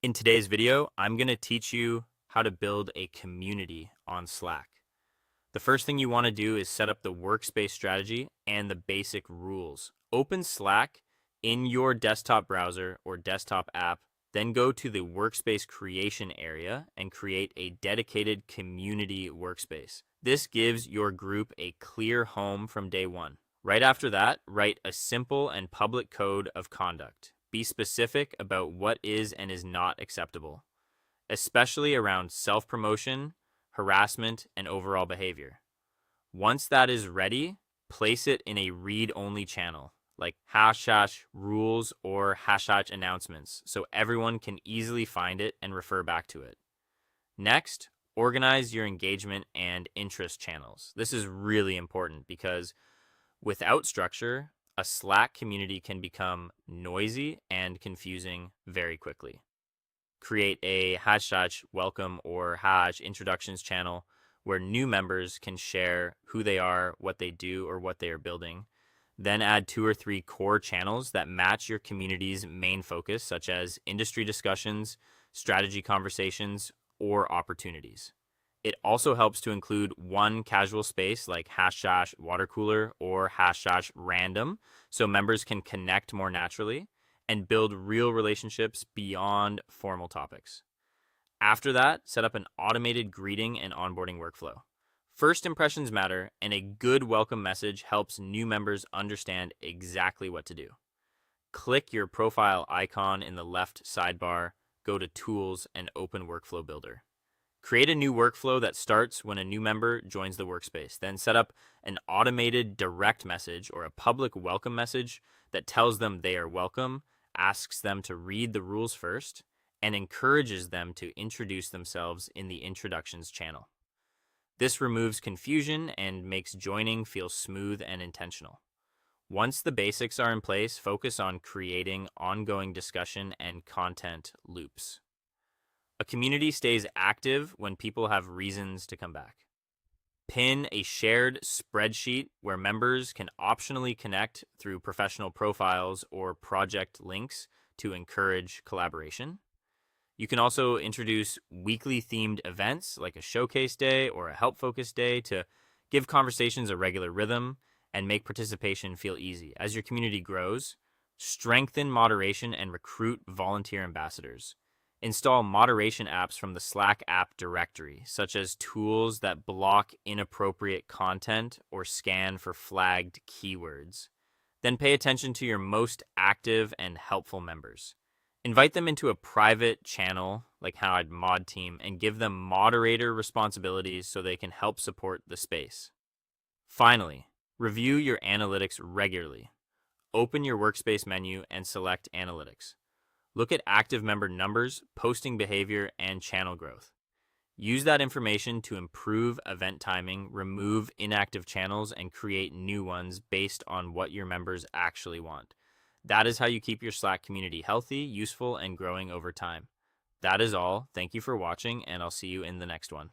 In today's video, I'm going to teach you how to build a community on Slack. The first thing you want to do is set up the workspace strategy and the basic rules. Open Slack in your desktop browser or desktop app, then go to the workspace creation area and create a dedicated community workspace. This gives your group a clear home from day one. Right after that, write a simple and public code of conduct. Be specific about what is and is not acceptable, especially around self-promotion, harassment, and overall behavior. Once that is ready, place it in a read-only channel, like hash rules or hash announcements, so everyone can easily find it and refer back to it. Next, organize your engagement and interest channels. This is really important because without structure, a Slack community can become noisy and confusing very quickly. Create a hash welcome or hash introductions channel where new members can share who they are, what they do, or what they are building. Then add 2 or 3 core channels that match your community's main focus, such as industry discussions, strategy conversations, or opportunities. It also helps to include one casual space like hash water cooler or hash random so members can connect more naturally and build real relationships beyond formal topics. After that, set up an automated greeting and onboarding workflow. First impressions matter, and a good welcome message helps new members understand exactly what to do. Click your profile icon in the left sidebar, go to Tools, and open Workflow Builder. Create a new workflow that starts when a new member joins the workspace. Then set up an automated direct message or a public welcome message that tells them they are welcome, asks them to read the rules first, and encourages them to introduce themselves in the introductions channel. This removes confusion and makes joining feel smooth and intentional. Once the basics are in place, focus on creating ongoing discussion and content loops. A community stays active when people have reasons to come back. Pin a shared spreadsheet where members can optionally connect through professional profiles or project links to encourage collaboration. You can also introduce weekly themed events like a showcase day or a help focus day to give conversations a regular rhythm and make participation feel easy. As your community grows, strengthen moderation and recruit volunteer ambassadors. Install moderation apps from the Slack app directory, such as tools that block inappropriate content or scan for flagged keywords. Then pay attention to your most active and helpful members. Invite them into a private channel, like how I'd mod team, and give them moderator responsibilities so they can help support the space. Finally, review your analytics regularly. Open your workspace menu and select Analytics. Look at active member numbers, posting behavior, and channel growth. Use that information to improve event timing, remove inactive channels, and create new ones based on what your members actually want. That is how you keep your Slack community healthy, useful, and growing over time. That is all. Thank you for watching, and I'll see you in the next one.